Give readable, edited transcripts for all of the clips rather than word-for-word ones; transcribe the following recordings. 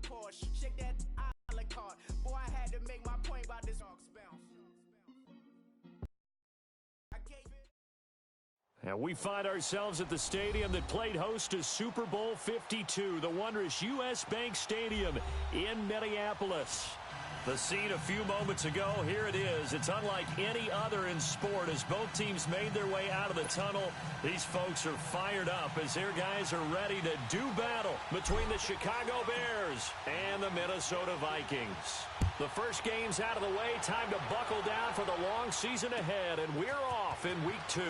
Porsche. Shake that a la carte. Boy, I had to make my point about this bounce. I gave it. And we find ourselves at the stadium that played host to Super Bowl 52, the wondrous U.S. Bank Stadium in Minneapolis. The scene a few moments ago, here it is. It's unlike any other in sport as both teams made their way out of the tunnel. These folks are fired up as their guys are ready to do battle between the Chicago Bears and the Minnesota Vikings. The first game's out of the way. Time to buckle down for the long season ahead, and we're off in week 2.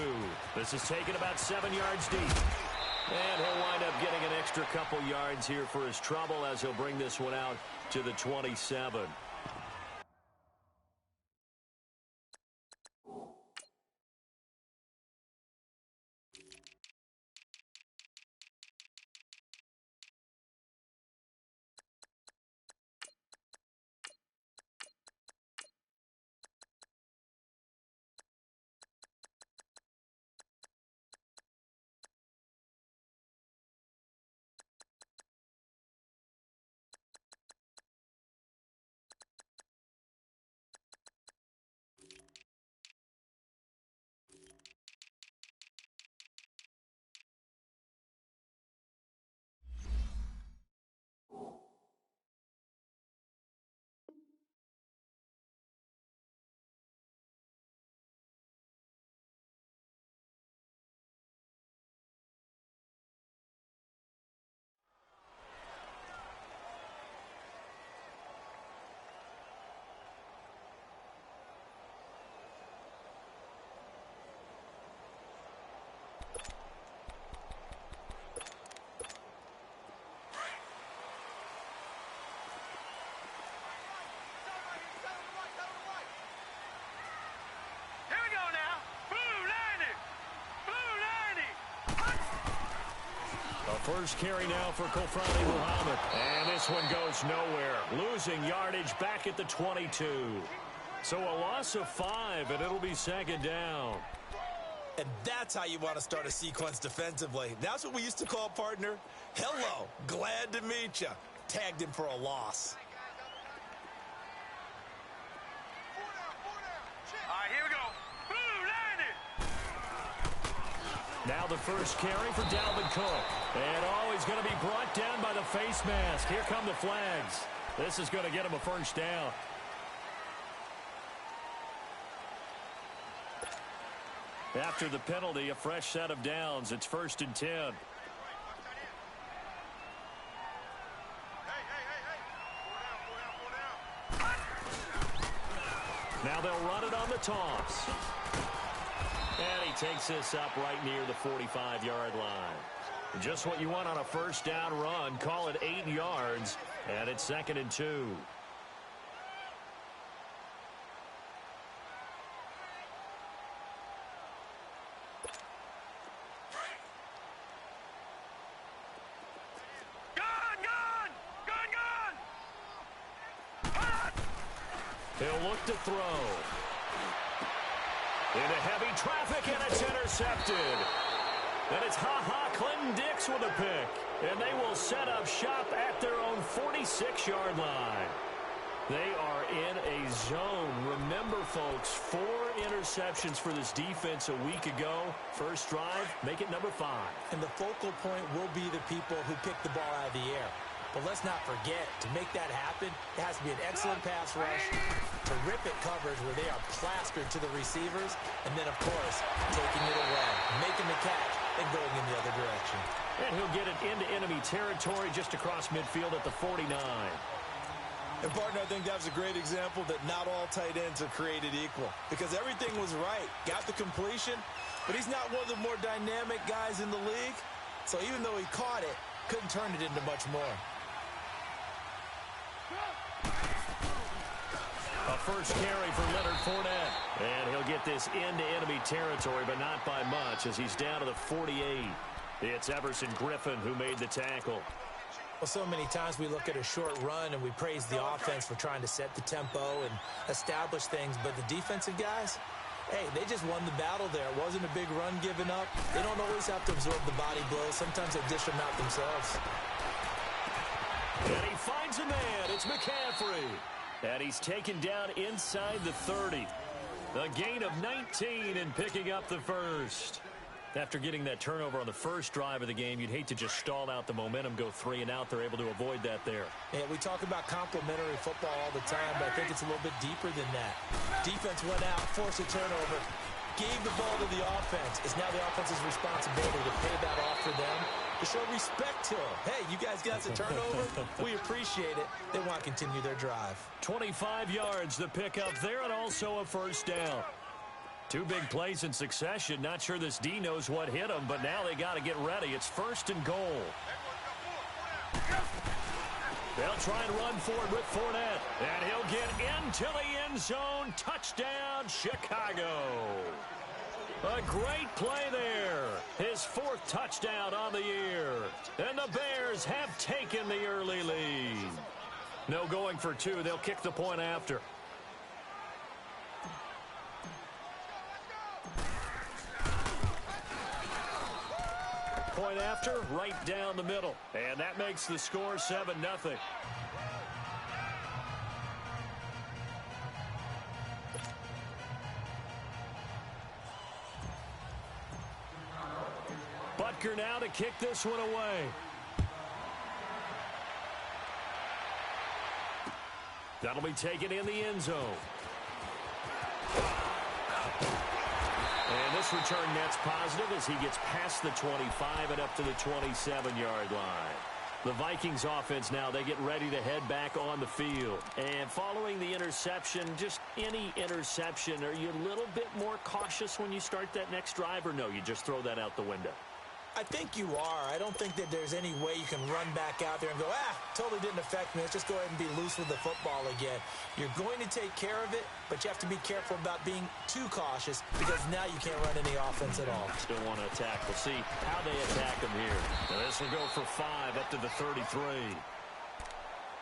This is taken about 7 yards deep. And he'll wind up getting an extra couple yards here for his trouble as he'll bring this one out to the 27. First carry now for Kofrani Muhammad. And this one goes nowhere. Losing yardage back at the 22. So a loss of 5, and it'll be second down. And that's how you want to start a sequence defensively. That's what we used to call, partner, hello, glad to meet you. Tagged him for a loss. All right, here we go. Now the first carry for Dalvin Cook. And he's going to be brought down by the face mask. Here come the flags. This is going to get him a first down. After the penalty, a fresh set of downs. It's 1st and 10. Now they'll run it on the toss. And he takes this up right near the 45-yard line. Just what you want on a first down run. Call it 8 yards, and it's 2nd and 2. He'll look to throw. Into heavy traffic, and it's intercepted. And it's Clinton Dix with a pick. And they will set up shop at their own 46-yard line. They are in a zone. Remember, folks, 4 interceptions for this defense a week ago. First drive, make it number 5. And the focal point will be the people who pick the ball out of the air. But let's not forget, to make that happen, it has to be an excellent pass rush, terrific coverage where they are plastered to the receivers, and then, of course, taking it away, making the catch, and going in the other direction. And he'll get it into enemy territory just across midfield at the 49. And, partner, I think that was a great example that not all tight ends are created equal, because everything was right. Got the completion, but he's not one of the more dynamic guys in the league. So even though he caught it, couldn't turn it into much more. A first carry for Leonard Fournette. And he'll get this into enemy territory, but not by much as he's down to the 48. It's Everson Griffin who made the tackle. Well, so many times we look at a short run and we praise the offense for trying to set the tempo and establish things. But the defensive guys, hey, they just won the battle there. It wasn't a big run given up. They don't always have to absorb the body blows. Sometimes they dish them out themselves. And he finds a man. It's McCaffrey. And he's taken down inside the 30. A gain of 19 and picking up the first. After getting that turnover on the first drive of the game, you'd hate to just stall out the momentum, go 3 and out. They're able to avoid that there. Yeah, we talk about complementary football all the time, but I think it's a little bit deeper than that. Defense went out, forced a turnover, gave the ball to the offense. It's now the offense's responsibility to pay that off for them, to show respect to them. Hey, you guys got the turnover. We appreciate it. They want to continue their drive. 25 yards the pickup there, and also a first down. 2 big plays in succession. Not sure this D knows what hit him, but now they got to get ready. It's 1st and goal. They'll try and run forward with Fournette. And he'll get into the end zone. Touchdown, Chicago. A great play there. His 4th touchdown on the year. And the Bears have taken the early lead. No going for 2. They'll kick the point after. Point after, right down the middle. And that makes the score 7-0. Butker now to kick this one away. That'll be taken in the end zone. And this return net's positive as he gets past the 25 and up to the 27-yard line. The Vikings offense now, they get ready to head back on the field. And following the interception, just any interception, are you a little bit more cautious when you start that next drive, or no, you just throw that out the window? I think you are. I don't think that there's any way you can run back out there and go, totally didn't affect me. Let's just go ahead and be loose with the football again. You're going to take care of it, but you have to be careful about being too cautious because now you can't run any offense at all. Still want to attack. We'll see how they attack them here. Now this will go for 5 up to the 33.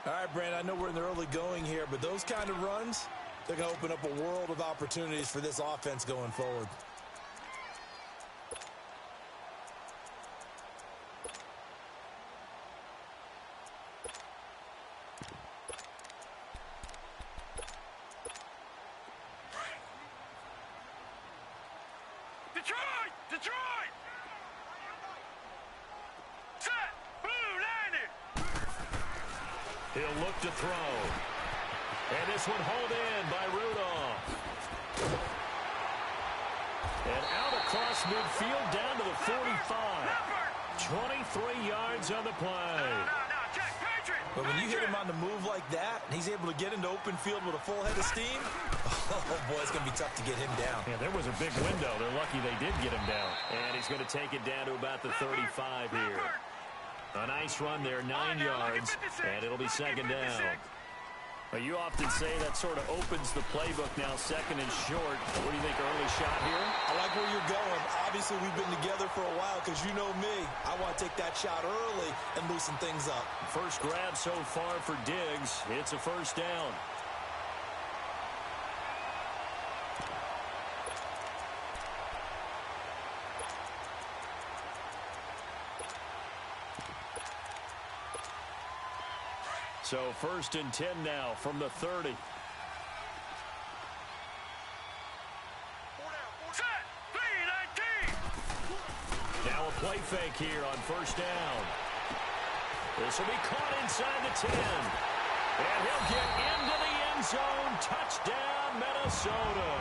All right, Brandon, I know we're in the early going here, but those kind of runs, they're going to open up a world of opportunities for this offense going forward. Detroit! Set! Blue landed! He'll look to throw. And this one hauled in by Rudolph. And out across midfield down to the 45. 23 yards on the play. But when you hit him on the move like that, and he's able to get into open field with a full head of steam, oh, boy, it's going to be tough to get him down. Yeah, there was a big window. They're lucky they did get him down. And he's going to take it down to about the 35 here. A nice run there, 9 yards, and it'll be 2nd down. Well, you often say that sort of opens the playbook now, 2nd and short. What do you think, early shot here? I like where you're going. Obviously, we've been together for a while because you know me. I want to take that shot early and loosen things up. First grab so far for Diggs. It's a 1st down. So 1st and 10 now from the 30. Now a play fake here on 1st down. This will be caught inside the 10. And he'll get into the end zone. Touchdown, Minnesota.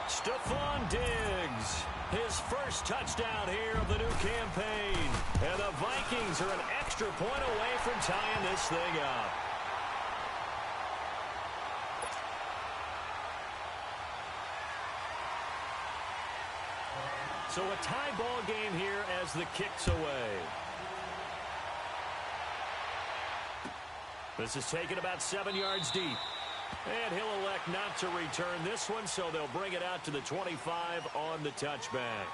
Stephon Diggs. His first touchdown here of the new campaign. And the Vikings are an extra point away from tying this thing up. So a tie ball game here as the kick's away. This is taken about 7 yards deep. And he'll elect not to return this one, so they'll bring it out to the 25 on the touchback.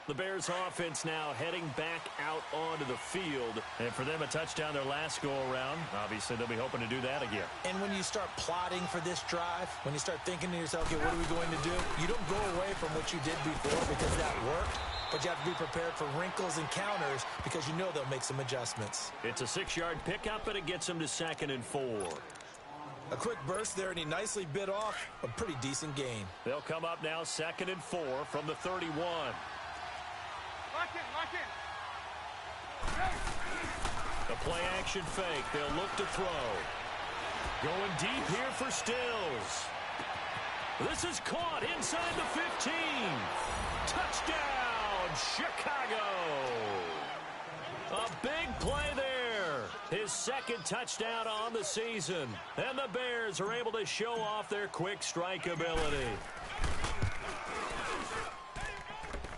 The Bears offense now heading back out onto the field. And for them, a touchdown their last go-around. Obviously, they'll be hoping to do that again. And when you you start plotting for this drive, when you start thinking to yourself, okay, what are we going to do? You don't go away from what you did before because that worked, but you have to be prepared for wrinkles and counters because you know they'll make some adjustments. It's a 6-yard pickup, and it gets them to 2nd and 4. A quick burst there, and he nicely bit off a pretty decent gain. They'll come up now 2nd and 4 from the 31. Lock in. The play action fake. They'll look to throw. Going deep here for Stills. This is caught inside the 15. Touchdown, Chicago. A big play there. His 2nd touchdown on the season. And the Bears are able to show off their quick strike ability.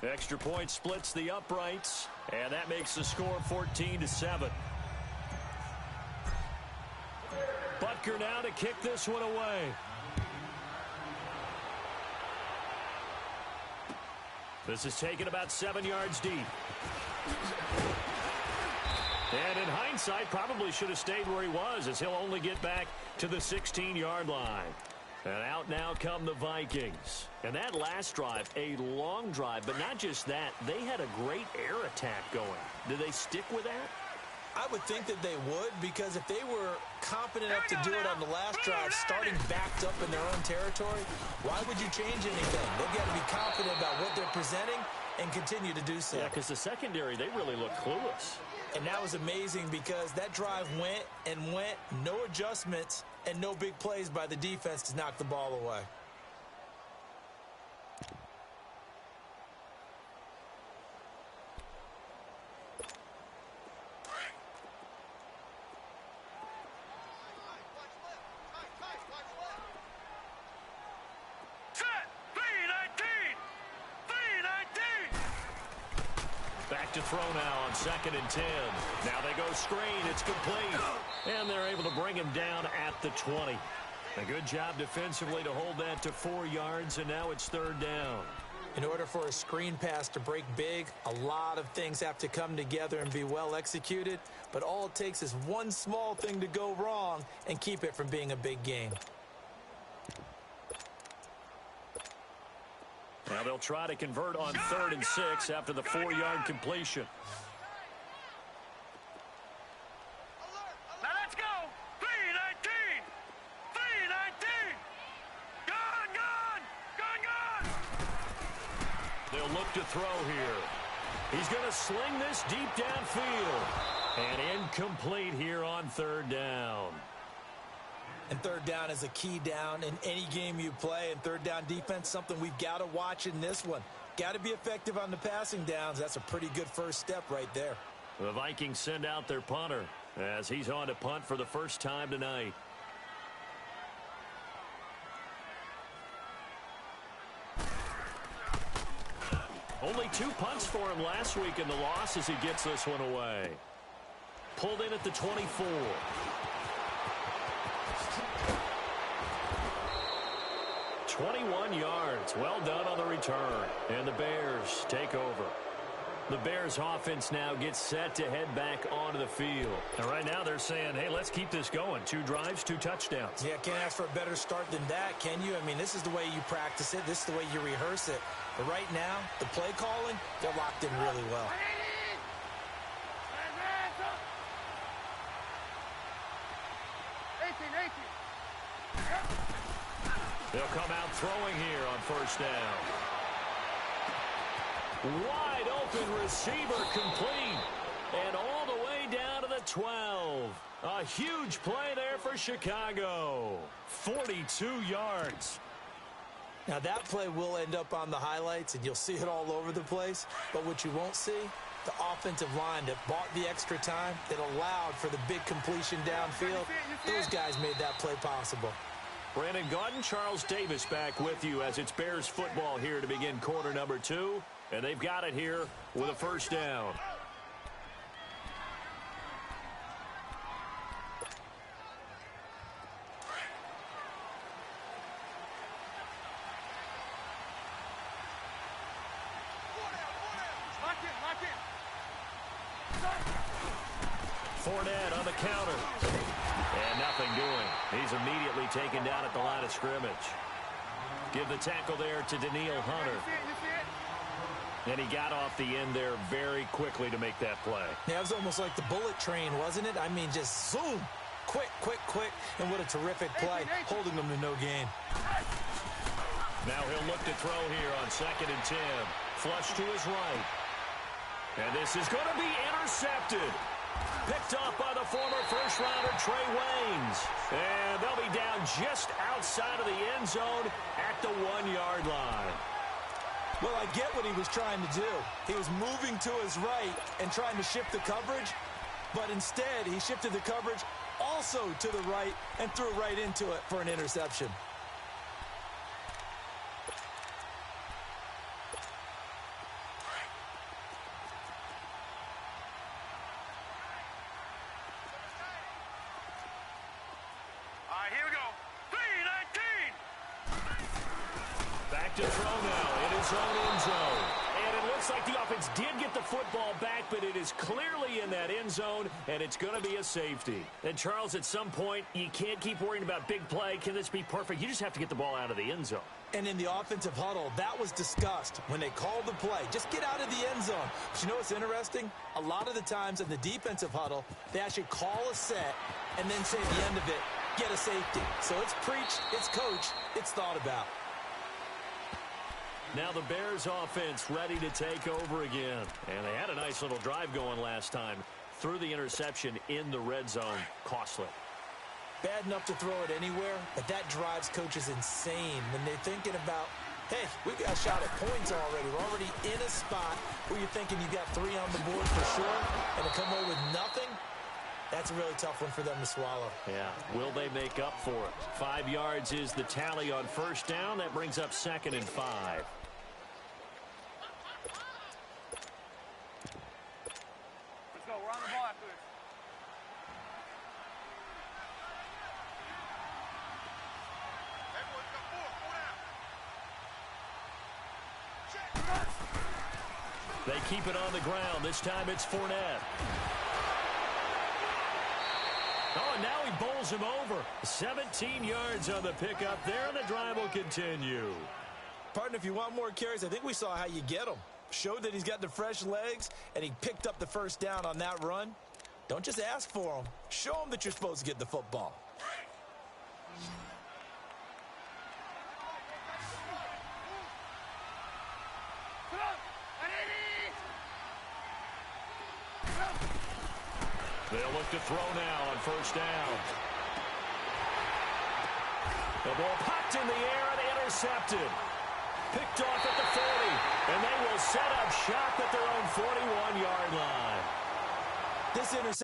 Extra point splits the uprights, and that makes the score 14-7. Butker now to kick this one away. This is taken about 7 yards deep. And in hindsight, probably should have stayed where he was, as he'll only get back to the 16-yard line. And out now come the Vikings. And that last drive, a long drive, but not just that. They had a great air attack going. Do they stick with that? I would think that they would, because if they were confident enough to do it on the last drive, starting backed up in their own territory, why would you change anything? They've got to be confident about what they're presenting and continue to do so. Yeah, because the secondary, they really look clueless. And that was amazing because that drive went, no adjustments, and no big plays by the defense to knock the ball away. To throw now on 2nd and 10. Now they go screen. It's complete. And they're able to bring him down at the 20. A good job defensively to hold that to 4 yards, and now it's 3rd down. In order for a screen pass to break big, a lot of things have to come together and be well executed, but all it takes is one small thing to go wrong and keep it from being a big game. Now they'll try to convert on 3rd and 6 after the 4-yard completion. Now let's go. 3-19. 3-19. Gone. They'll look to throw here. He's going to sling this deep downfield. And incomplete here on 3rd down. And 3rd down is a key down in any game you play. And 3rd down defense, something we've got to watch in this one. Got to be effective on the passing downs. That's a pretty good first step right there. The Vikings send out their punter as he's on to punt for the first time tonight. Only 2 punts for him last week in the loss as he gets this one away. Pulled in at the 24. 21 yards. Well done on the return. And the Bears take over. The Bears offense now gets set to head back onto the field. And right now they're saying, hey, let's keep this going. 2 drives, 2 touchdowns. Yeah, can't ask for a better start than that, can you? I mean, this is the way you practice it. This is the way you rehearse it. But right now, the play calling, they're locked in really well. They'll come out throwing here on 1st down. Wide open receiver complete. And all the way down to the 12. A huge play there for Chicago. 42 yards. Now, that play will end up on the highlights, and you'll see it all over the place. But what you won't see, the offensive line that bought the extra time, that allowed for the big completion downfield, those guys made that play possible. Brandon Gaudin, Charles Davis back with you as it's Bears football here to begin quarter number 2. And they've got it here with a 1st down. Fournette on the counter. And nothing doing. He's immediately taken down at the line of scrimmage. Give the tackle there to Danielle Hunter. And he got off the end there very quickly to make that play. Yeah, it was almost like the bullet train, wasn't it? I mean, just zoom. Quick, quick, quick. And what a terrific play, holding them to no gain. Now he'll look to throw here on 2nd and 10. Flush to his right. And this is going to be intercepted. Picked off by the former first-rounder Trey Waynes. And they'll be down just outside of the end zone at the 1-yard line. Well, I get what he was trying to do. He was moving to his right and trying to shift the coverage, but instead he shifted the coverage also to the right and threw right into it for an interception. To throw now in his own end zone. And it looks like the offense did get the football back, but it is clearly in that end zone, and it's going to be a safety. And, Charles, at some point, you can't keep worrying about big play. Can this be perfect? You just have to get the ball out of the end zone. And in the offensive huddle, that was discussed when they called the play. Just get out of the end zone. But you know what's interesting? A lot of the times in the defensive huddle, they actually call a set and then say at the end of it, get a safety. So it's preached, it's coached, it's thought about. Now the Bears offense ready to take over again. And they had a nice little drive going last time. Threw the interception in the red zone. Costly. Bad enough to throw it anywhere, but that drives coaches insane when they're thinking about, hey, we got a shot at points already. We're already in a spot where you're thinking you got 3 on the board for sure, and to come away with nothing, that's a really tough one for them to swallow. Yeah, will they make up for it? 5 yards is the tally on first down. That brings up 2nd and 5. They keep it on the ground. This time it's Fournette. Oh, and now he bowls him over. 17 yards on the pickup there, and the drive will continue. Partner, if you want more carries, I think we saw how you get them. Showed that he's got the fresh legs, and he picked up the first down on that run. Don't just ask for them. Show them that you're supposed to get the football. They'll look to throw now on first down. The ball popped in the air and intercepted. Picked off at the 40, and they will set up shop at their own 41-yard line. This interception.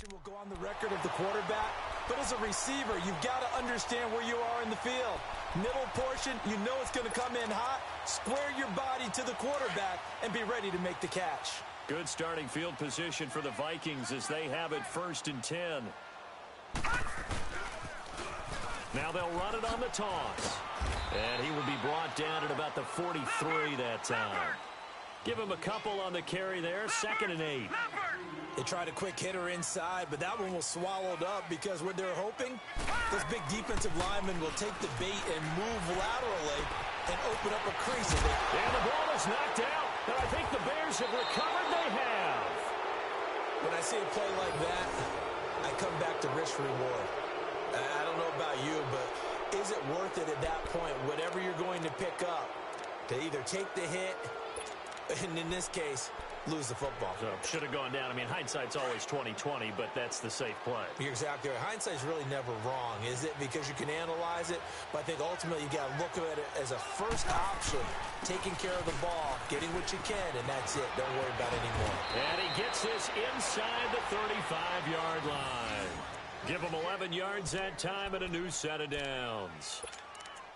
Will go on the record of the quarterback, but as a receiver, you've got to understand where you are in the field. Middle portion, you know it's going to come in hot. Square your body to the quarterback and be ready to make the catch. Good starting field position for the Vikings as they have it 1st and 10. Now they'll run it on the toss. And he will be brought down at about the 43 that time. Give him a couple on the carry there, 2nd and 8. They tried a quick hitter inside, but that one was swallowed up because what they're hoping, those big defensive linemen will take the bait and move laterally and open up a crease. And the ball is knocked out, and I think the Bears have recovered. They have. When I see a play like that, I come back to risk reward. I don't know about you, but is it worth it at that point, whatever you're going to pick up, to either take the hit, and in this case, lose the football? So should have gone down. I mean, hindsight's always 20/20, but that's the safe play. You're exactly right. Hindsight's really never wrong, is it? Because you can analyze it, but I think ultimately you got to look at it as a first option, taking care of the ball, getting what you can, and that's it. Don't worry about it anymore. And he gets this inside the 35-yard line. Give him 11 yards that time and a new set of downs.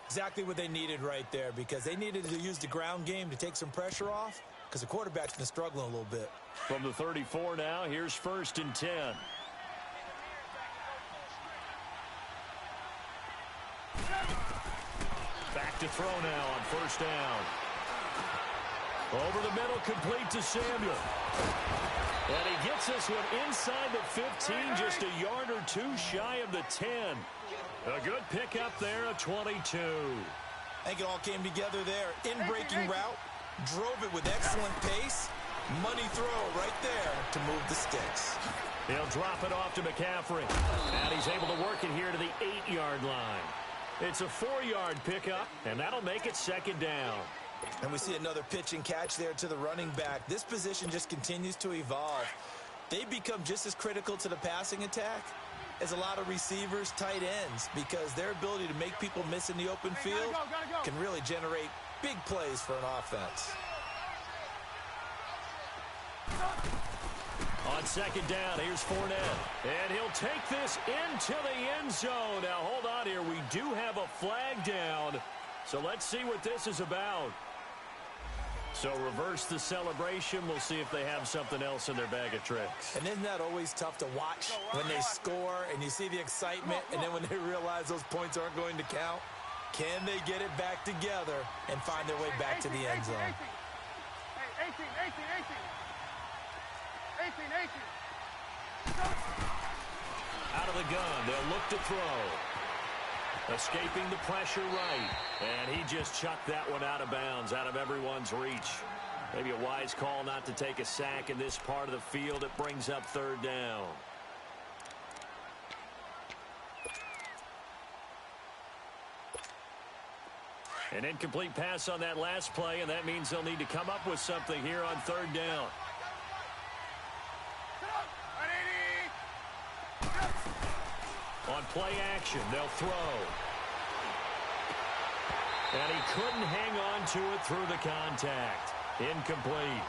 Exactly what they needed right there, because they needed to use the ground game to take some pressure off, because the quarterback's been struggling a little bit. From the 34 now, here's 1st and 10. Back to throw now on 1st down. Over the middle, complete to Samuel. And he gets this one inside the 15, just a yard or two shy of the 10. A good pickup there, a 22. I think it all came together there. In-breaking route, drove it with excellent pace. Money throw right there to move the sticks. He'll drop it off to McCaffrey. And he's able to work it here to the 8-yard line. It's a 4-yard pickup, and that'll make it 2nd down. And we see another pitch and catch there to the running back. This position just continues to evolve. They become just as critical to the passing attack as a lot of receivers, tight ends, because their ability to make people miss in the open field can really generate big plays for an offense. On 2nd down, here's Fournette. And he'll take this into the end zone. Now, hold on here. We do have a flag down. So let's see what this is about. So reverse the celebration. We'll see if they have something else in their bag of tricks. And isn't that always tough to watch when they score and you see the excitement, and then when they realize those points aren't going to count? Can they get it back together and find their way back to the end zone? 18. Out of the gun, they'll look to throw. Escaping the pressure right. And he just chucked that one out of bounds, out of everyone's reach. Maybe a wise call not to take a sack in this part of the field. It brings up 3rd down. An incomplete pass on that last play, and that means they'll need to come up with something here on 3rd down. On play action, they'll throw. And he couldn't hang on to it through the contact. Incomplete.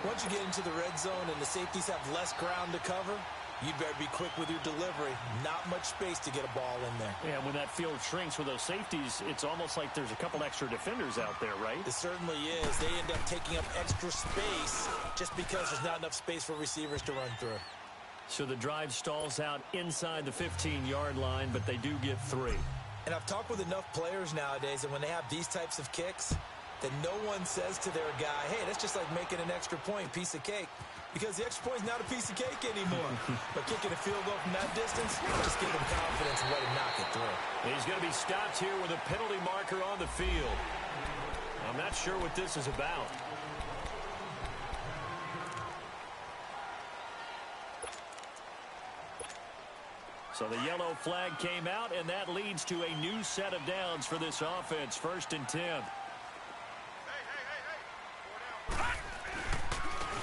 Once you get into the red zone and the safeties have less ground to cover, you better be quick with your delivery. Not much space to get a ball in there. Yeah, when that field shrinks with those safeties, it's almost like there's a couple extra defenders out there, right? It certainly is. They end up taking up extra space just because there's not enough space for receivers to run through. So the drive stalls out inside the 15-yard line, but they do get 3. And I've talked with enough players nowadays, and when they have these types of kicks, that no one says to their guy, hey, that's just like making an extra point, piece of cake. Because the extra point is not a piece of cake anymore. But kicking a field goal from that distance, just give him confidence and let him knock it through. He's going to be stopped here with a penalty marker on the field. I'm not sure what this is about. So the yellow flag came out, and that leads to a new set of downs for this offense. 1st and 10.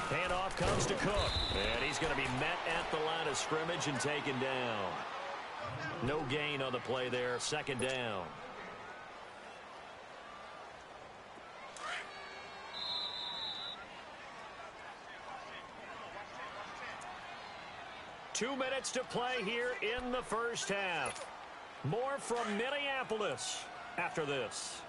Handoff comes to Cook. And he's going to be met at the line of scrimmage and taken down. No gain on the play there. 2nd down. 2 minutes to play here in the first half. More from Minneapolis after this.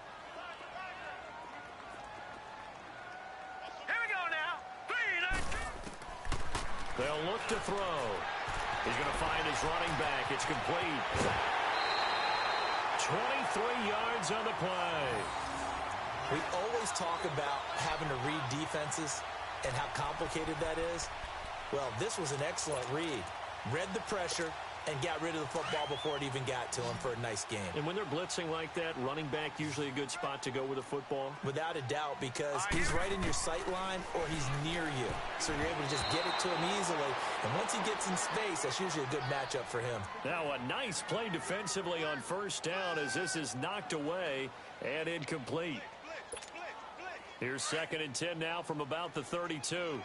Here we go now. 3, 9, 2. They'll look to throw. He's going to find his running back. It's complete. 23 yards on the play. We always talk about having to read defenses and how complicated that is. Well, this was an excellent read. Read the pressure and got rid of the football before it even got to him for a nice game. And when they're blitzing like that, running back usually a good spot to go with the football? Without a doubt, because he's right in your sight line or he's near you. So you're able to just get it to him easily. And once he gets in space, that's usually a good matchup for him. Now a nice play defensively on first down as this is knocked away and incomplete. Here's 2nd and 10 now from about the 32. Here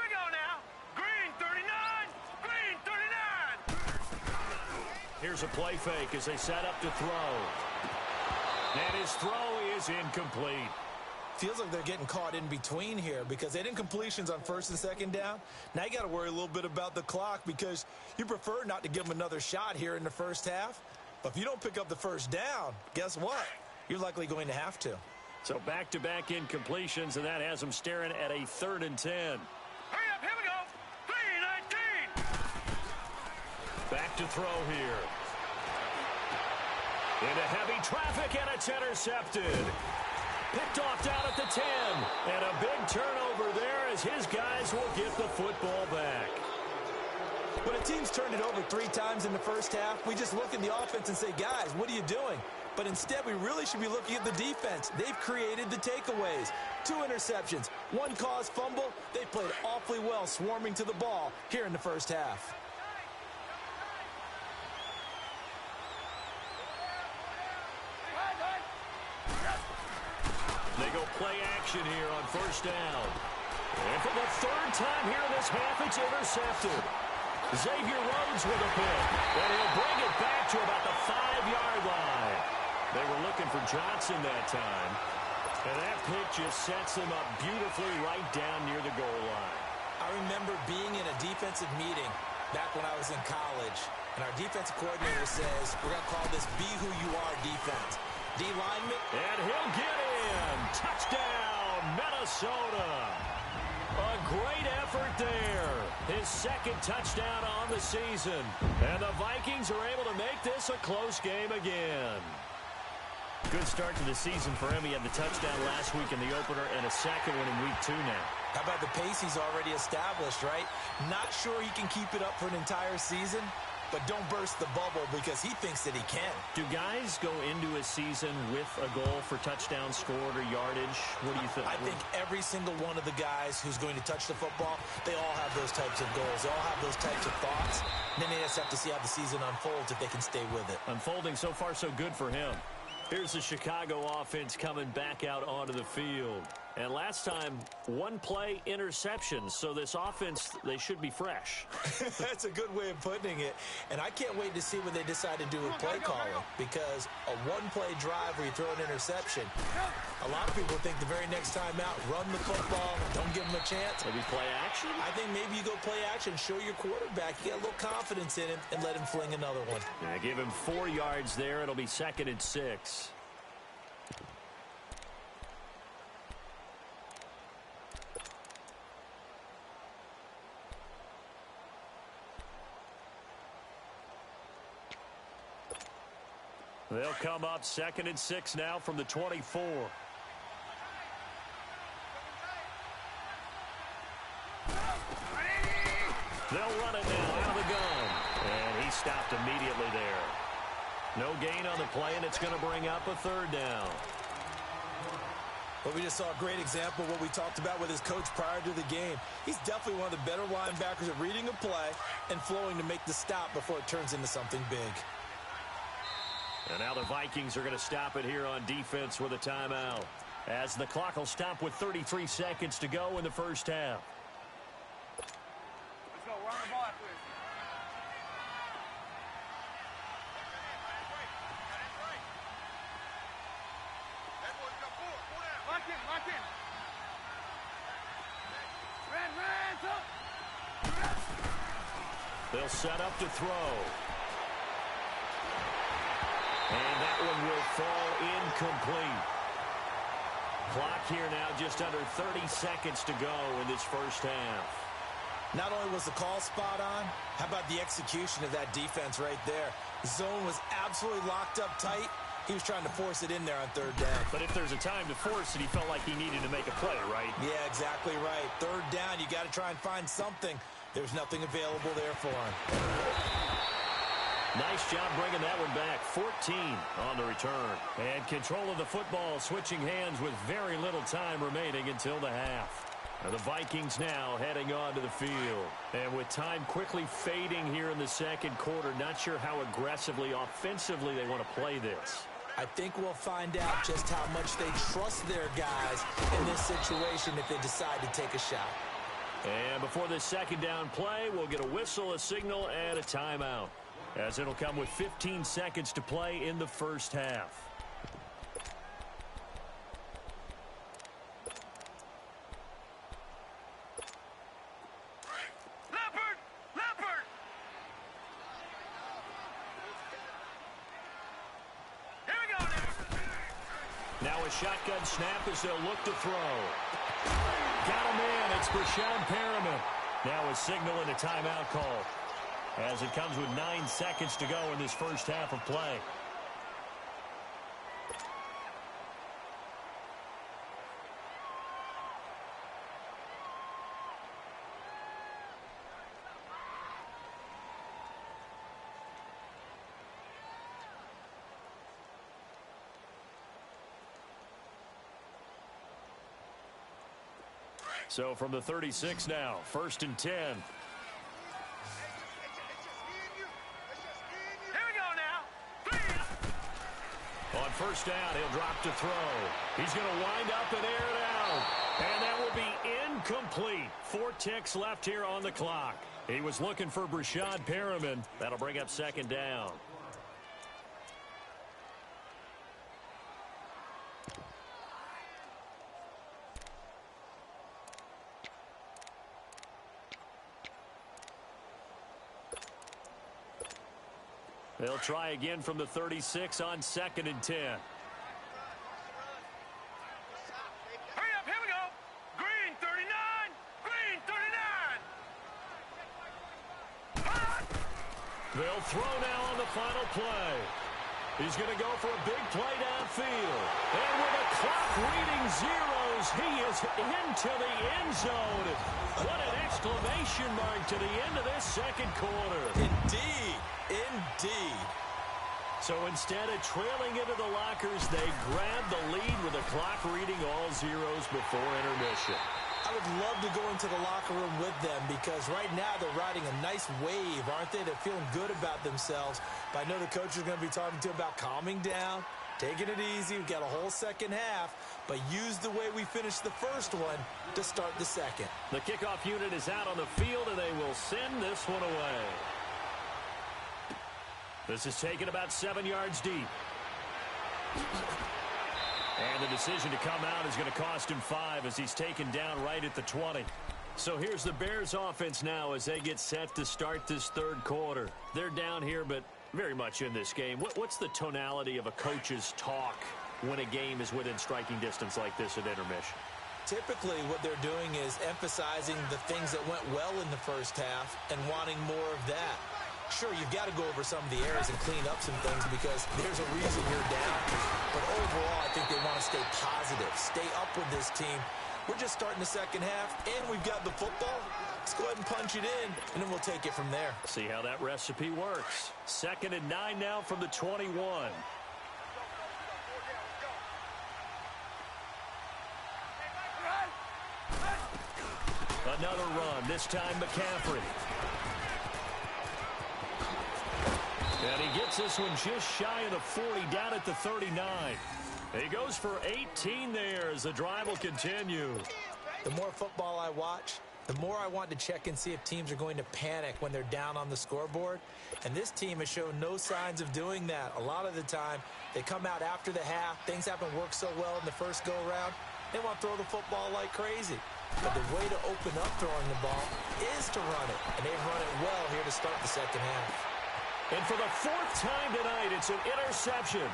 we go now. Green 39. Green 39. Here's a play fake as they set up to throw. And his throw is incomplete. Feels like they're getting caught in between here because they didn't completions on 1st and 2nd down. Now you got to worry a little bit about the clock because you prefer not to give them another shot here in the first half. But if you don't pick up the first down, guess what? You're likely going to have to. So back-to-back incompletions, and that has them staring at a 3rd and 10. Hurry up, here we go. 3, 19. Back to throw here. Into heavy traffic, and it's intercepted. Picked off down at the 10. And a big turnover there as his guys will get the football back. When a team's turned it over 3 times in the first half, we just look at the offense and say, guys, what are you doing? But instead, we really should be looking at the defense. They've created the takeaways. 2 interceptions, 1 caused fumble. They played awfully well swarming to the ball here in the first half. They go play action here on first down. And for the 3rd time here in this half, it's intercepted. Xavier Rhodes with a pick, and he'll bring it back to about the 5-yard line. They were looking for Johnson that time, and that pick just sets him up beautifully right down near the goal line. I remember being in a defensive meeting back when I was in college, and our defensive coordinator says, we're going to call this Be Who You Are defense. D-lineman. And he'll get in. Touchdown, Minnesota. A great effort there. His 2nd touchdown on the season. And the Vikings are able to make this a close game again. Good start to the season for him. He had the touchdown last week in the opener and a 2nd one in week 2 now. How about the pace he's already established, right? Not sure he can keep it up for an entire season, but don't burst the bubble because he thinks that he can. Do guys go into a season with a goal for touchdown scored or yardage? What do you think? I think every single one of the guys who's going to touch the football, they all have those types of goals. They all have those types of thoughts. And then they just have to see how the season unfolds if they can stay with it. Unfolding so far so good for him. Here's the Chicago offense coming back out onto the field. And last time, 1 play interception. So this offense, they should be fresh. That's a good way of putting it. And I can't wait to see what they decide to do with play calling. Because a 1-play drive where you throw an interception, a lot of people think the very next time out, run the football, don't give them a chance. Maybe play action? I think maybe you go play action, show your quarterback, you get a little confidence in him, and let him fling another one. Yeah, give him 4 yards there. It'll be 2nd and 6. They'll come up 2nd and 6 now from the 24. They'll run it now out of the gun. And he stopped immediately there. No gain on the play, and it's going to bring up a 3rd down. But we just saw a great example of what we talked about with his coach prior to the game. He's definitely one of the better linebackers at reading a play and flowing to make the stop before it turns into something big. And now the Vikings are going to stop it here on defense with a timeout, as the clock will stop with 33 seconds to go in the first half. Let's go. We're on the ball after this. Lock in, lock in. They'll set up to throw. And that one will fall incomplete. Clock here now just under 30 seconds to go in this first half. Not only was the call spot on, how about the execution of that defense right there? The zone was absolutely locked up tight. He was trying to force it in there on third down. But if there's a time to force it, he felt like he needed to make a play, right? Yeah, exactly right. Third down, you got to try and find something. There's nothing available there for him. Nice job bringing that one back. 14 on the return. And control of the football switching hands with very little time remaining until the half. The Vikings now heading onto the field. And with time quickly fading here in the second quarter, not sure how aggressively, offensively they want to play this. I think we'll find out just how much they trust their guys in this situation if they decide to take a shot. And before this second down play, we'll get a whistle, a signal, and a timeout, as it'll come with 15 seconds to play in the first half. Now a shotgun snap as they'll look to throw. Got him in. It's Breshad Perriman. Now a signal and a timeout call, as it comes with 9 seconds to go in this first half of play. So from the 36 now, 1st and 10. Here we go now. On first down, he'll drop to throw. He's going to wind up and air it out. And that will be incomplete. 4 ticks left here on the clock. He was looking for Breshad Perriman. That'll bring up second down. They'll try again from the 36 on 2nd and 10. Hurry up, here we go. Green 39, green 39. They'll throw now on the final play. He's going to go for a big play downfield. And with the clock reading zeros, he is into the end zone. What an exclamation mark to the end of this second quarter. Indeed. Indeed. So instead of trailing into the lockers, they grab the lead with the clock reading all zeros before intermission. I would love to go into the locker room with them because right now they're riding a nice wave, aren't they? They're feeling good about themselves. But I know the coach is going to be talking to them about calming down, taking it easy. We've got a whole second half, but use the way we finished the first one to start the second. The kickoff unit is out on the field, and they will send this one away. This is taken about 7 yards deep. And the decision to come out is going to cost him 5 as he's taken down right at the 20. So here's the Bears offense now as they get set to start this third quarter. They're down here, but very much in this game. What's the tonality of a coach's talk when a game is within striking distance like this at intermission? Typically, what they're doing is emphasizing the things that went well in the first half and wanting more of that. Sure, you've got to go over some of the areas and clean up some things because there's a reason you're down. But overall, I think they want to stay positive, stay up with this team. We're just starting the second half, and we've got the football. Let's go ahead and punch it in, and then we'll take it from there. See how that recipe works. 2nd and 9 now from the 21. Another run, this time McCaffrey. And he gets this one just shy of the 40, down at the 39. He goes for 18 there as the drive will continue. The more football I watch, the more I want to check and see if teams are going to panic when they're down on the scoreboard. And this team has shown no signs of doing that. A lot of the time, they come out after the half. Things haven't worked so well in the first go-around. They want to throw the football like crazy. But the way to open up throwing the ball is to run it. And they've run it well here to start the second half. And for the fourth time tonight, it's an interception.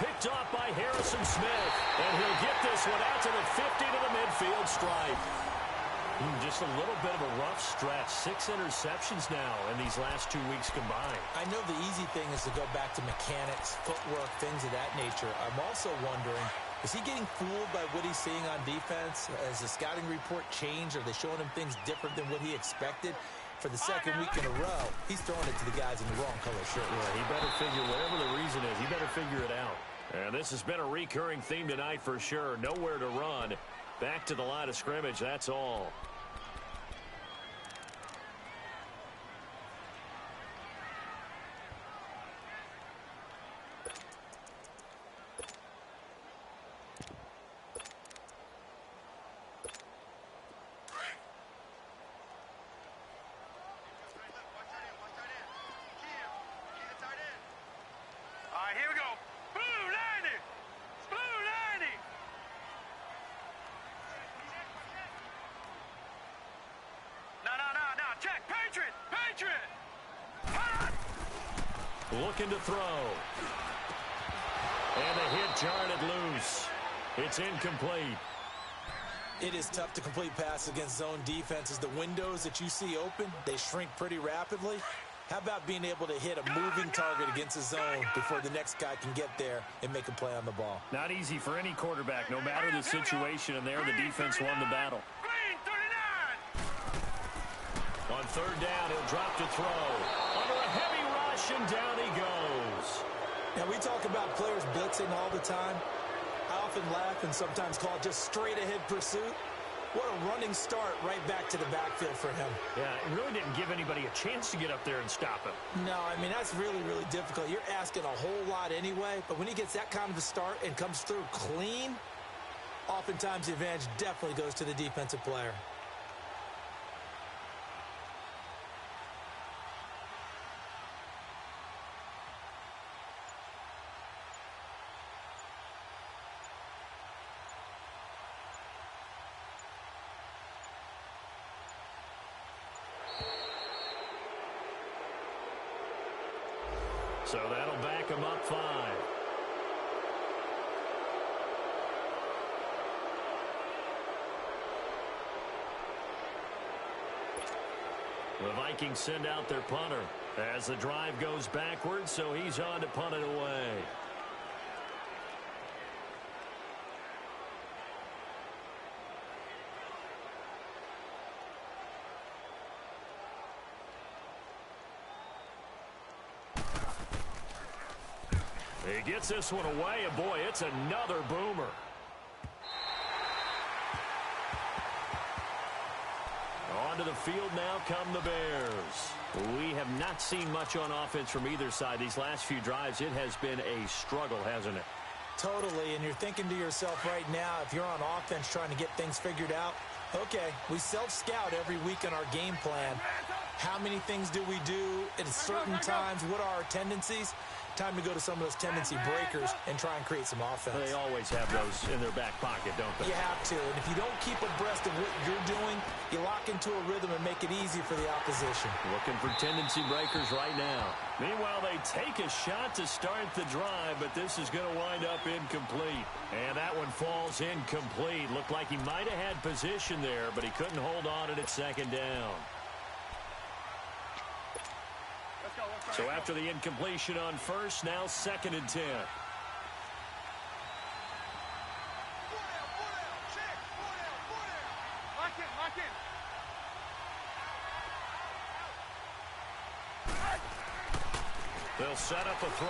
Picked off by Harrison Smith. And he'll get this one out to the 50 to the midfield stripe. Just a little bit of a rough stretch. 6 interceptions now in these last 2 weeks combined. I know the easy thing is to go back to mechanics, footwork, things of that nature. I'm also wondering, is he getting fooled by what he's seeing on defense? Has the scouting report changed? Are they showing him things different than what he expected? For the second week in a row, he's throwing it to the guys in the wrong color shirt. Yeah, he better figure, whatever the reason is, he better figure it out. And this has been a recurring theme tonight for sure. Nowhere to run. Back to the line of scrimmage, that's all. Here we go. Blue 90. Blue 90. No. Check. Patriot. Hot. Looking to throw. And the hit jarred it loose. It's incomplete. It is tough to complete passes against zone defenses. The windows that you see open, they shrink pretty rapidly. How about being able to hit a moving target against a zone before the next guy can get there and make a play on the ball? Not easy for any quarterback, no matter the situation, and there the defense won the battle. Green 39. On third down, he'll drop to throw. Under a heavy rush, and down he goes. Now, we talk about players blitzing all the time. I often laugh and sometimes call it just straight-ahead pursuit. What a running start right back to the backfield for him. Yeah, it really didn't give anybody a chance to get up there and stop him. No, I mean, that's really, really difficult. You're asking a whole lot anyway, but when he gets that kind of a start and comes through clean, oftentimes the advantage definitely goes to the defensive player. So that'll back him up 5. The Vikings send out their punter as the drive goes backwards, so he's on to punt it away. He gets this one away, and boy, it's another boomer. Onto the field now come the Bears. We have not seen much on offense from either side. These last few drives, it has been a struggle, hasn't it? Totally, and you're thinking to yourself right now, if you're on offense trying to get things figured out, okay, we self-scout every week in our game plan. How many things do we do at certain times? What are our tendencies? Time to go to some of those tendency breakers and try and create some offense. They always have those in their back pocket, don't they? You have to, and if you don't keep abreast of what you're doing, you lock into a rhythm and make it easy for the opposition. Looking for tendency breakers right now. Meanwhile, they take a shot to start the drive, but this is going to wind up incomplete. And that one falls incomplete. Looked like he might have had position there, but he couldn't hold on at second down. So after the incompletion on first, now 2nd and 10. They'll set up a throw.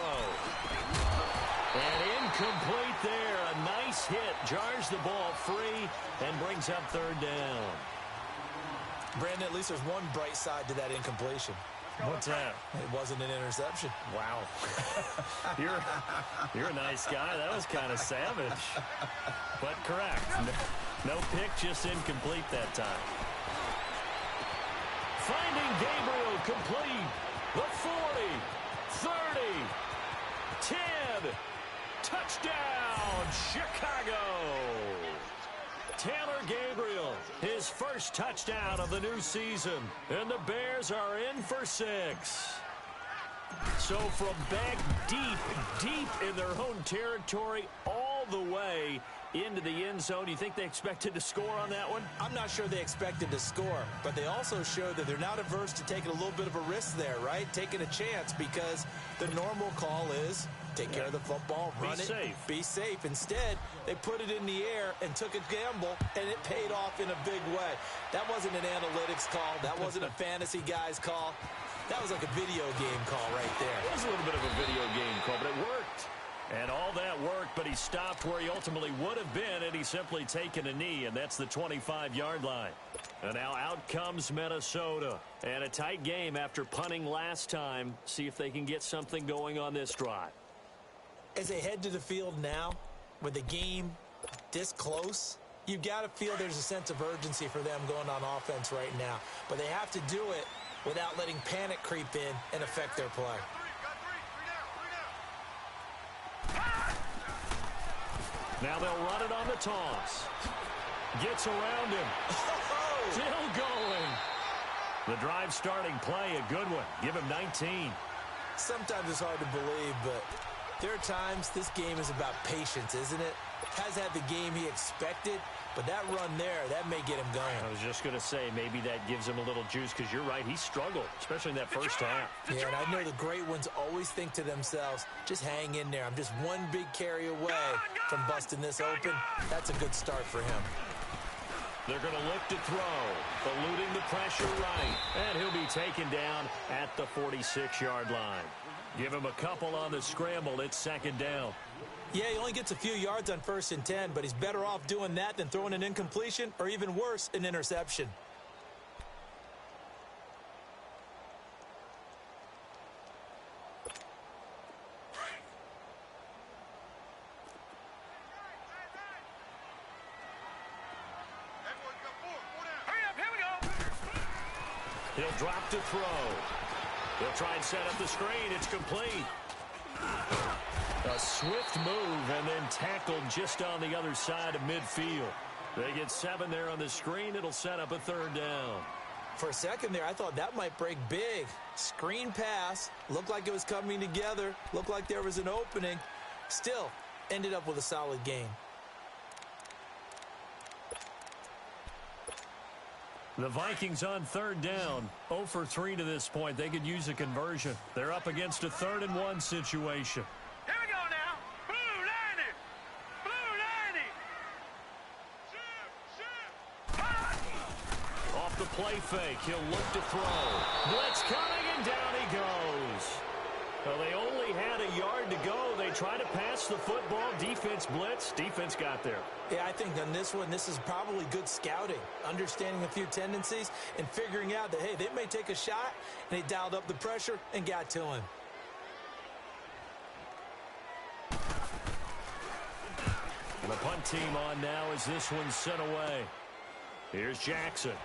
And incomplete there. A nice hit. Jars the ball free and brings up 3rd down. Brandon, at least there's one bright side to that incompletion. What's that? It wasn't an interception. Wow. You're a nice guy. That was kind of savage. But correct. No pick, just incomplete that time. Finding Gabriel complete. The 40, 30, 10. Touchdown, Chicago. Taylor Gabriel, his first touchdown of the new season. And the Bears are in for 6. So from back deep in their own territory, all the way into the end zone, you think they expected to score on that one? I'm not sure they expected to score, but they also showed that they're not averse to taking a little bit of a risk there, right? Taking a chance, because the normal call is take care of the football, run it, be safe. Instead, they put it in the air and took a gamble, and it paid off in a big way. That wasn't an analytics call. That wasn't a fantasy guy's call. That was like a video game call right there. It was a little bit of a video game call, but it worked. And all that worked, but he stopped where he ultimately would have been, and he's simply taken a knee, and that's the 25-yard line. And now out comes Minnesota. And a tight game after punting last time. See if they can get something going on this drive. As they head to the field now, with the game this close, you've got to feel there's a sense of urgency for them going on offense right now. But they have to do it without letting panic creep in and affect their play. Now they'll run it on the toss. Gets around him. Still going. The drive starting play, a good one. Give him 19. Sometimes it's hard to believe, but there are times this game is about patience, isn't it? Has had the game he expected, but that run there, that may get him going. I was just going to say, maybe that gives him a little juice, because you're right, he struggled, especially in that first half. Yeah, and I know the great ones always think to themselves, just hang in there. I'm just one big carry away from busting this open. That's a good start for him. They're going to look to throw, eluding the pressure right, and he'll be taken down at the 46-yard line. Give him a couple on the scramble. It's second down. Yeah, he only gets a few yards on 1st and 10, but he's better off doing that than throwing an incompletion, or even worse, an interception. He'll drop to throw. They'll try and set up the screen. It's complete. A swift move and then tackled just on the other side of midfield. They get 7 there on the screen. It'll set up a 3rd down. For a second there, I thought that might break big. Screen pass. Looked like it was coming together. Looked like there was an opening. Still, ended up with a solid game. The Vikings on 3rd down. 0 for 3 to this point. They could use a conversion. They're up against a 3rd and 1 situation. Here we go now. Blue 90. Off the play fake, he'll look to throw. Blitz coming, and down he goes. Well, they only had a yard to go. They try to pass the football. Defense blitz. Defense got there. Yeah, I think on this one, this is probably good scouting, understanding a few tendencies, and figuring out that, hey, they may take a shot, and he dialed up the pressure and got to him. The punt team on now as this one's sent away. Here's Jackson.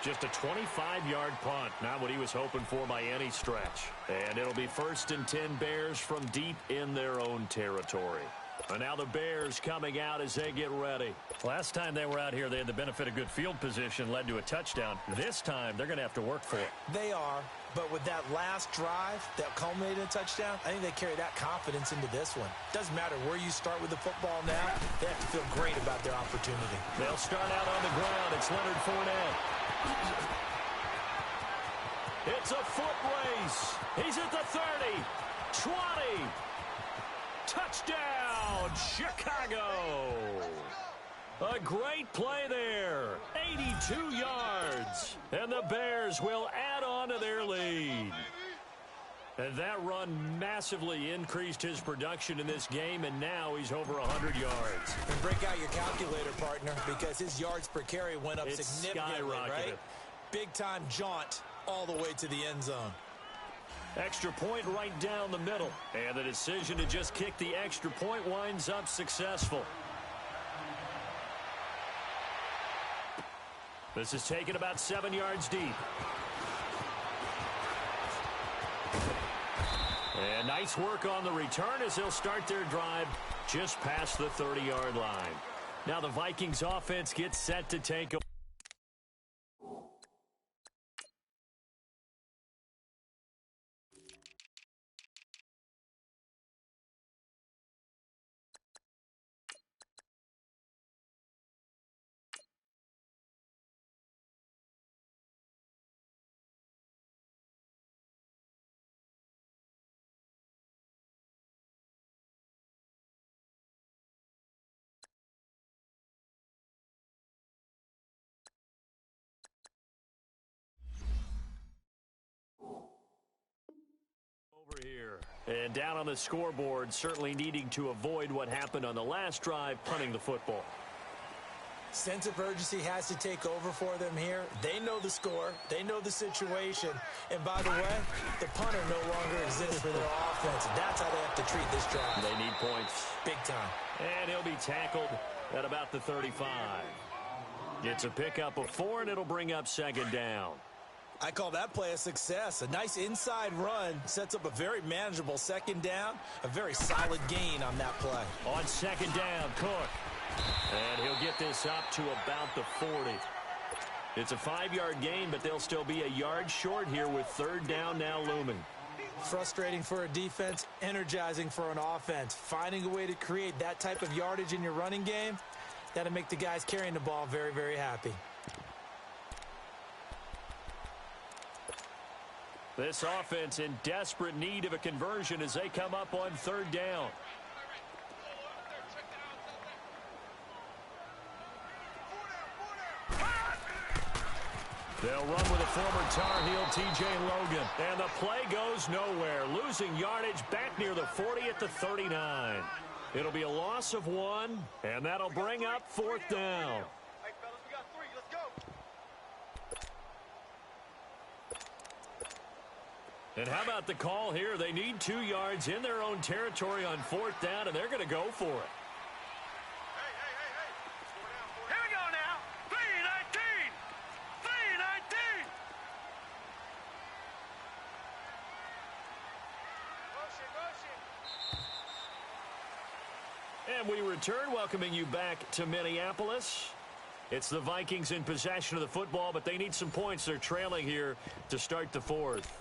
Just a 25-yard punt, not what he was hoping for by any stretch. And it'll be 1st and 10 Bears from deep in their own territory. And now the Bears coming out as they get ready. Last time they were out here, they had the benefit of good field position, led to a touchdown. This time, they're going to have to work for it. They are, but with that last drive that culminated in a touchdown, I think they carry that confidence into this one. Doesn't matter where you start with the football now, they have to feel great about their opportunity. They'll start out on the ground. It's Leonard Fournette. It's a foot race. He's at the 30, 20. Touchdown, Chicago. A great play there. 82 yards. And the Bears will add on to their lead. And that run massively increased his production in this game, and now he's over 100 yards. And break out your calculator, partner, because his yards per carry went up significantly, right? Big-time jaunt all the way to the end zone. Extra point right down the middle. And the decision to just kick the extra point winds up successful. This is taken about 7 yards deep. And nice work on the return as they'll start their drive just past the 30-yard line. Now the Vikings offense gets set to take over. Here. And down on the scoreboard, certainly needing to avoid what happened on the last drive, punting the football. Sense of urgency has to take over for them here. They know the score. They know the situation. And by the way, the punter no longer exists for their offense. That's how they have to treat this drive. They need points. Big time. And he'll be tackled at about the 35. It's a pickup of 4, and it'll bring up second down. I call that play a success. A nice inside run sets up a very manageable second down. A very solid gain on that play. On second down, Cook. And he'll get this up to about the 40. It's a 5-yard gain, but they'll still be a yard short here with third down now looming. Frustrating for a defense, energizing for an offense. Finding a way to create that type of yardage in your running game, that'll make the guys carrying the ball very, very happy. This offense in desperate need of a conversion as they come up on third down. They'll run with a former Tar Heel, T.J. Logan. And the play goes nowhere. Losing yardage back near the 40 at the 39. It'll be a loss of 1, and that'll bring up fourth down. And how about the call here? They need 2 yards in their own territory on fourth down, and they're going to go for it. Here we go now. 3-19. 3-19. And we return, welcoming you back to Minneapolis. It's the Vikings in possession of the football, but they need some points. They're trailing here to start the fourth.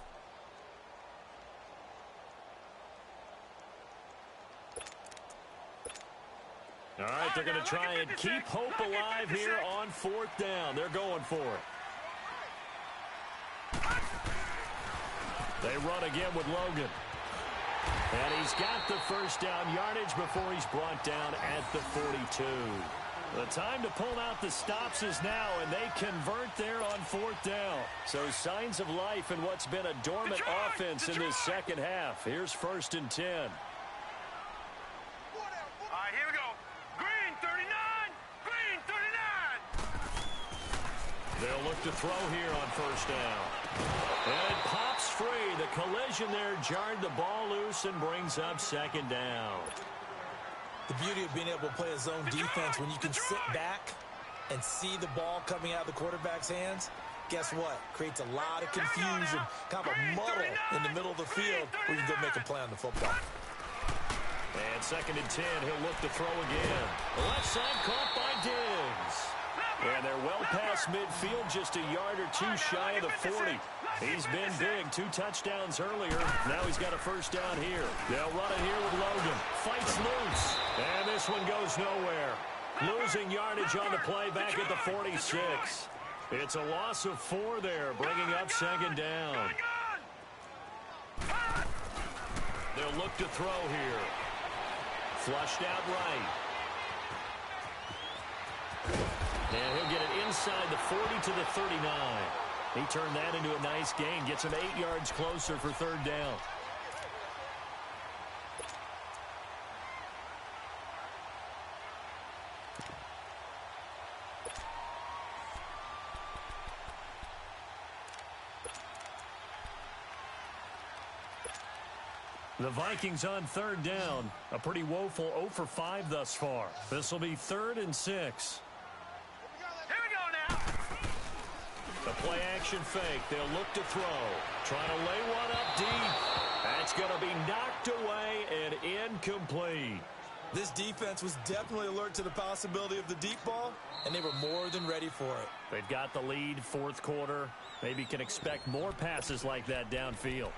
All right, they're going to try and keep hope alive here on fourth down. They're going for it. They run again with Logan. And he's got the first down yardage before he's brought down at the 42. The time to pull out the stops is now, and they convert there on fourth down. So signs of life in what's been a dormant offense in this second half. Here's 1st and 10. All right, here we go. Green 39. Green 39. They'll look to throw here on first down. And it pops free. The collision there jarred the ball loose and brings up second down. The beauty of being able to play a zone defense when you can sit back and see the ball coming out of the quarterback's hands, guess what? Creates a lot of confusion, kind of a muddle in the middle of the field where you can go make a play on the football. And 2nd and 10, he'll look to throw again. The left side caught by Diggs. And they're well past midfield, just a yard or 2 shy of the 40. He's been big, 2 touchdowns earlier. Now he's got a first down here. They'll run it here with Logan. Fights loose. And this one goes nowhere. Losing yardage on the play back at the 46. It's a loss of 4 there, bringing up second down. They'll look to throw here. Flushed out right. And he'll get it inside the 40 to the 39. He turned that into a nice gain. Gets him 8 yards closer for third down. The Vikings on third down. A pretty woeful 0 for 5 thus far. This will be 3rd and 6. The play action fake. They'll look to throw. Trying to lay one up deep. That's going to be knocked away and incomplete. This defense was definitely alert to the possibility of the deep ball, and they were more than ready for it. They've got the lead, fourth quarter. Maybe can expect more passes like that downfield.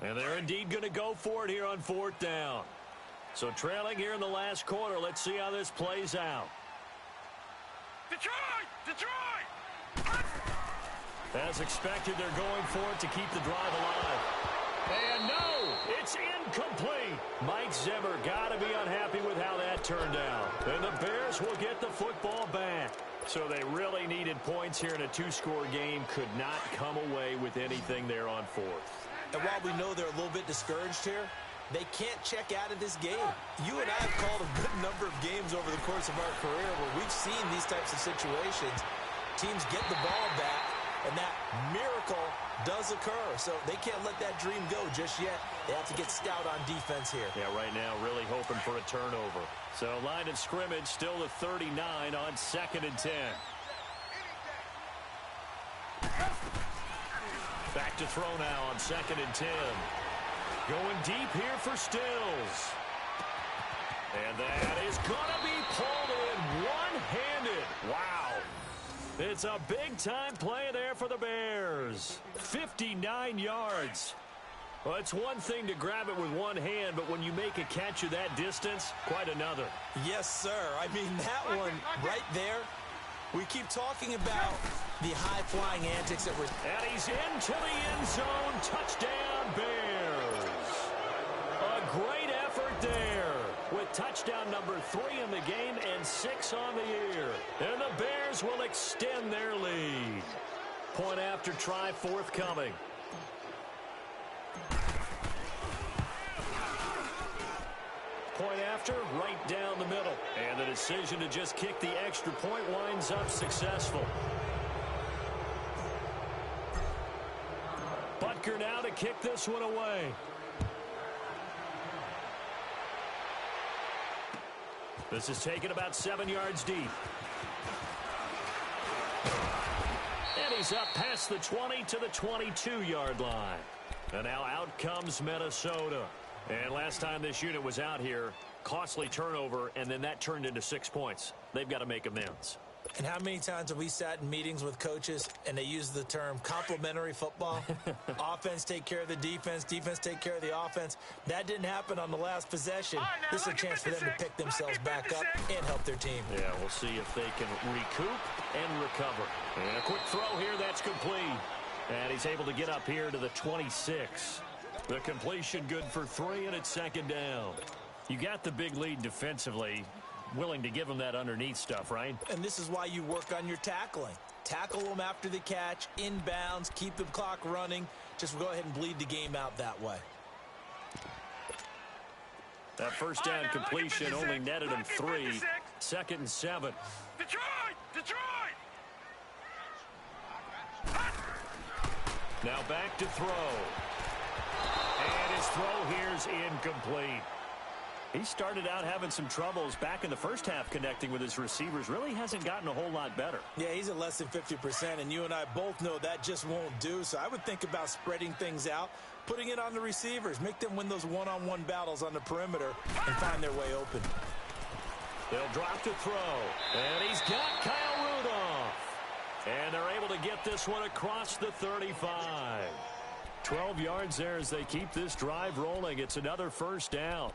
And they're indeed going to go for it here on fourth down. So trailing here in the last quarter. Let's see how this plays out. Detroit! Detroit! As expected, they're going for it to keep the drive alive. And no, it's incomplete. Mike Zimmer got to be unhappy with how that turned out. And the Bears will get the football back. So they really needed points here in a two-score game. Could not come away with anything there on fourth. And while we know they're a little bit discouraged here, they can't check out of this game. You and I have called a good number of games over the course of our career where we've seen these types of situations. Teams get the ball back, and that miracle does occur. So they can't let that dream go just yet. They have to get stout on defense here. Yeah, right now really hoping for a turnover. So line of scrimmage still the 39 on 2nd and 10. Back to throw now on 2nd and 10. Going deep here for Stills. And that is going to be pulled in one-handed. Wow. It's a big-time play there for the Bears. 59 yards. Well, it's one thing to grab it with one hand, but when you make a catch of that distance, quite another. Yes, sir. I mean, that one right there, we keep talking about the high-flying antics that were... And he's into the end zone. Touchdown, Bears. A great effort there with touchdown number 3 in the game and 6 on the year. And the Bears will extend their lead. Point after try forthcoming. Point after, right down the middle. And the decision to just kick the extra point winds up successful. Butker now to kick this one away. This is taken about 7 yards deep. And he's up past the 20 to the 22-yard line. And now out comes Minnesota. And last time this unit was out here, costly turnover, and then that turned into 6 points. They've got to make amends. And how many times have we sat in meetings with coaches and they use the term complementary football? Offense take care of the defense, defense take care of the offense. That didn't happen on the last possession. This is a chance for them to pick themselves back up and help their team. Yeah, we'll see if they can recoup and recover. And a quick throw here, that's complete. And he's able to get up here to the 26. The completion good for 3, and it's 2nd down. You got the big lead defensively. Willing to give them that underneath stuff, right? And this is why you work on your tackling. Tackle them after the catch, inbounds, keep the clock running. Just go ahead and bleed the game out that way. That first down completion only netted him 3. 2nd and 7. Detroit! Detroit! Now back to throw. And his throw here's incomplete. He started out having some troubles back in the first half connecting with his receivers. Really hasn't gotten a whole lot better. Yeah, he's at less than 50%, and you and I both know that just won't do. So I would think about spreading things out, putting it on the receivers, make them win those one-on-one battles on the perimeter and find their way open. They'll drop to throw. And he's got Kyle Rudolph. And they're able to get this one across the 35. 12 yards there as they keep this drive rolling. It's another first down.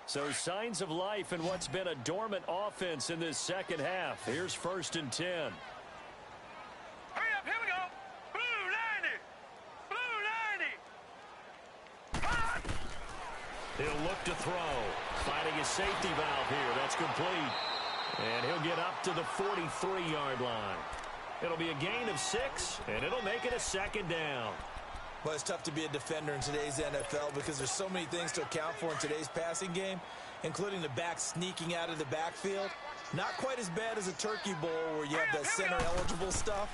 So signs of life in what's been a dormant offense in this second half. Here's 1st and 10. Hurry up, here we go. Blue 90. Blue 90. He'll look to throw. Finding his safety valve here. That's complete. And he'll get up to the 43-yard line. It'll be a gain of 6, and it'll make it a 2nd down. Well, it's tough to be a defender in today's NFL because there's so many things to account for in today's passing game, including the back sneaking out of the backfield. Not quite as bad as a turkey bowl where you have that center-eligible stuff,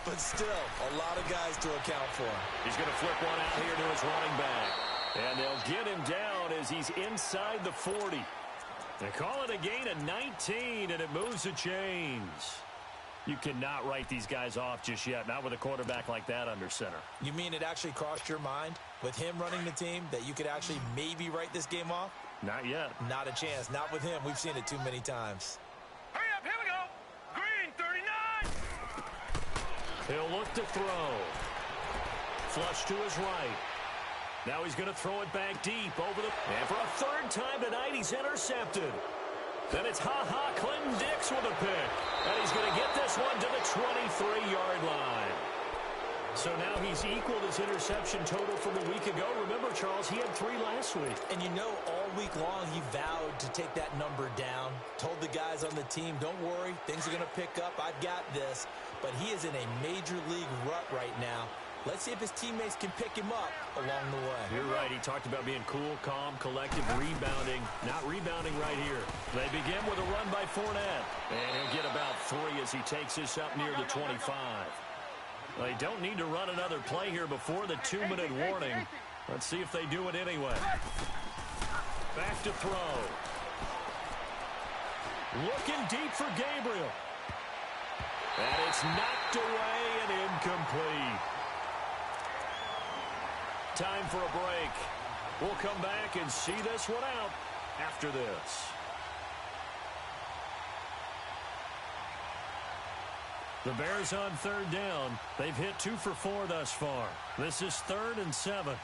but still a lot of guys to account for. He's going to flip one out here to his running back. And they'll get him down is. He's inside the 40. They call it a gain of 19, and it moves the chains. You cannot write these guys off just yet, not with a quarterback like that under center. You mean it actually crossed your mind with him running the team that you could actually maybe write this game off? Not yet. Not a chance. Not with him. We've seen it too many times. Hurry up, here we go. Green 39. He'll look to throw. Flush to his right. Now he's going to throw it back deep over the... And for a third time tonight, he's intercepted. Then it's Clinton Dix with a pick. And he's going to get this one to the 23-yard line. So now he's equaled his interception total from a week ago. Remember, Charles, he had 3 last week. And you know, all week long he vowed to take that number down. Told the guys on the team, don't worry, things are going to pick up. I've got this. But he is in a major league rut right now. Let's see if his teammates can pick him up along the way. You're right. He talked about being cool, calm, collective, rebounding. Not rebounding right here. They begin with a run by Fournette. And he'll get about 3 as he takes this up near the 25. They don't need to run another play here before the 2-minute warning. Let's see if they do it anyway. Back to throw. Looking deep for Gabriel. And it's knocked away and incomplete. Time for a break. We'll come back and see this one out after this. The Bears on 3rd down. They've hit 2 for 4 thus far. This is 3rd and 7.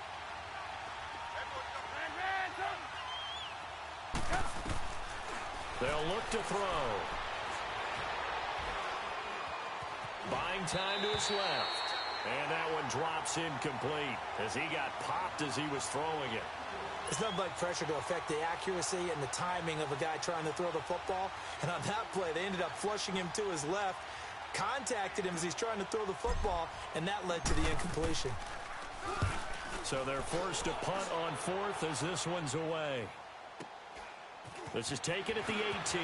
They'll look to throw. Buying time to his left. And that one drops incomplete as he got popped as he was throwing it. It's nothing like pressure to affect the accuracy and the timing of a guy trying to throw the football. And on that play, they ended up flushing him to his left, contacted him as he's trying to throw the football, and that led to the incompletion. So they're forced to punt on 4th as this one's away. This is taken at the 18.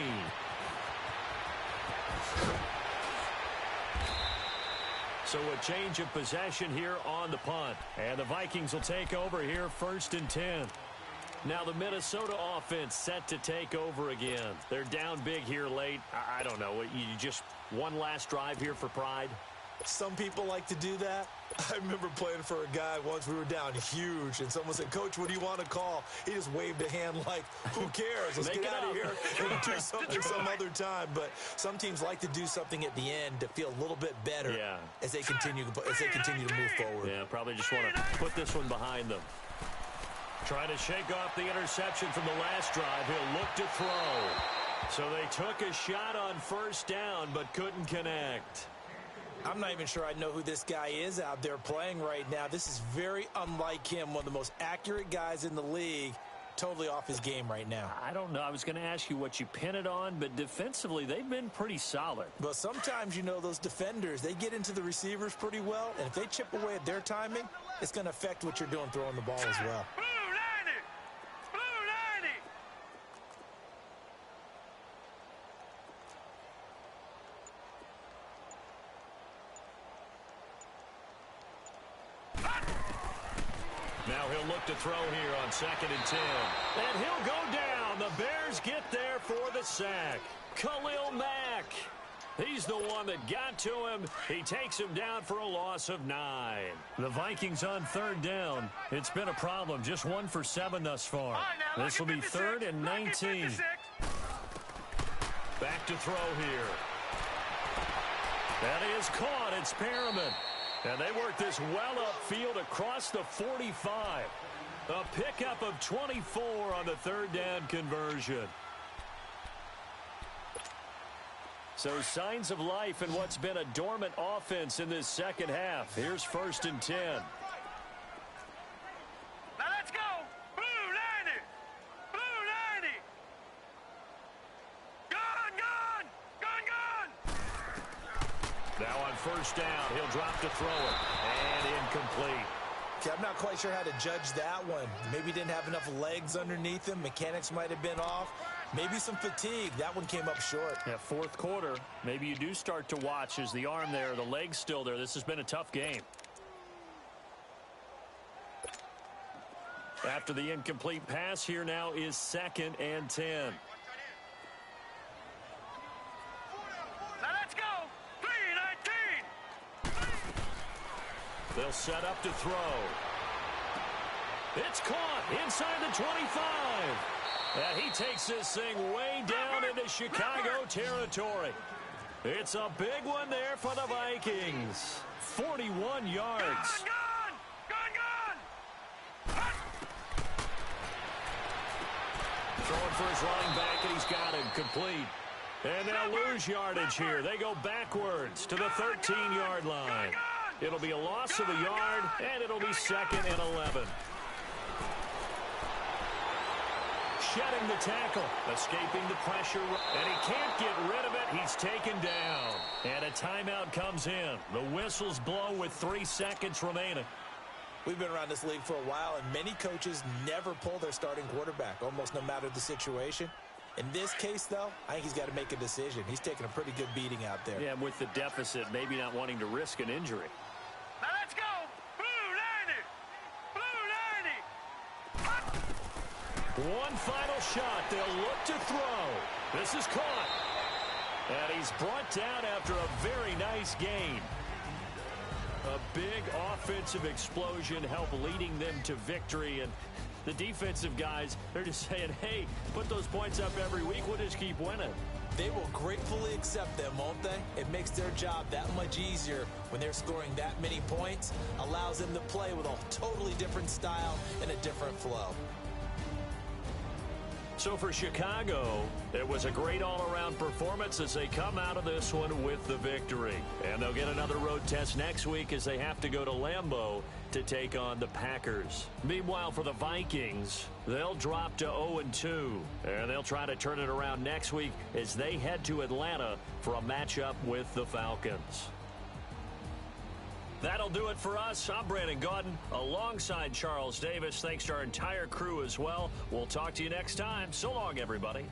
So a change of possession here on the punt. And the Vikings will take over here 1st and 10. Now the Minnesota offense set to take over again. They're down big here late. I don't know. You just one last drive here for pride? Some people like to do that. I remember playing for a guy once. We were down huge, and someone said, Coach, what do you want to call? He just waved a hand like, who cares? Let's get out of here and do something some other time. But some teams like to do something at the end to feel a little bit better as they continue to move forward. Yeah, probably just want to put this one behind them. Trying to shake off the interception from the last drive. He'll look to throw. So they took a shot on 1st down, but couldn't connect. I'm not even sure I know who this guy is out there playing right now. This is very unlike him, one of the most accurate guys in the league. Totally off his game right now. I don't know. I was going to ask you what you pin it on, but defensively, they've been pretty solid. But sometimes, you know, those defenders, they get into the receivers pretty well, and if they chip away at their timing, it's going to affect what you're doing throwing the ball as well. Now he'll look to throw here on 2nd and 10. And he'll go down. The Bears get there for the sack. Khalil Mack. He's the one that got to him. He takes him down for a loss of 9. The Vikings on 3rd down. It's been a problem. Just 1 for 7 thus far. This will be 3rd and 19. Back to throw here. That is caught. It's Perriman. And they work this well upfield across the 45. A pickup of 24 on the 3rd down conversion. So signs of life in what's been a dormant offense in this second half. Here's 1st and 10. Now let's go. Blue 90. Blue 90. Gone. Now on 1st down, he'll drop to throw it. And incomplete. Okay, I'm not quite sure how to judge that one. Maybe didn't have enough legs underneath him. Mechanics might have been off. Maybe some fatigue. That one came up short. Yeah, 4th quarter. Maybe you do start to watch as the arm there, the leg's still there. This has been a tough game. After the incomplete pass, here now is 2nd and 10. Now let's go. 3-19. They'll set up to throw. It's caught inside the 25. And he takes this thing way down into Chicago territory. It's a big one there for the Vikings. 41 yards. Gone! Throwing for his running back, and he's got him complete. And they'll lose yardage here. They go backwards to the 13-yard line. It'll be a loss of a yard, and it'll be 2nd and 11. Shedding the tackle, escaping the pressure, and he can't get rid of it. He's taken down. And a timeout comes in. The whistles blow with 3 seconds remaining. We've been around this league for a while, and many coaches never pull their starting quarterback, almost no matter the situation. In this case, though, I think he's got to make a decision. He's taking a pretty good beating out there. Yeah, with the deficit, maybe not wanting to risk an injury. Now let's go. Blue 90. One final shot. They'll look to throw. This is caught. And he's brought down after a very nice gain. A big offensive explosion helped leading them to victory. And the defensive guys, they're just saying, hey, put those points up every week. We'll just keep winning. They will gratefully accept them, won't they? It makes their job that much easier when they're scoring that many points. Allows them to play with a totally different style and a different flow. So for Chicago, it was a great all-around performance as they come out of this one with the victory. And they'll get another road test next week as they have to go to Lambeau to take on the Packers. Meanwhile, for the Vikings, they'll drop to 0-2. And they'll try to turn it around next week as they head to Atlanta for a matchup with the Falcons. That'll do it for us. I'm Brandon Gaudin alongside Charles Davis. Thanks to our entire crew as well. We'll talk to you next time. So long, everybody.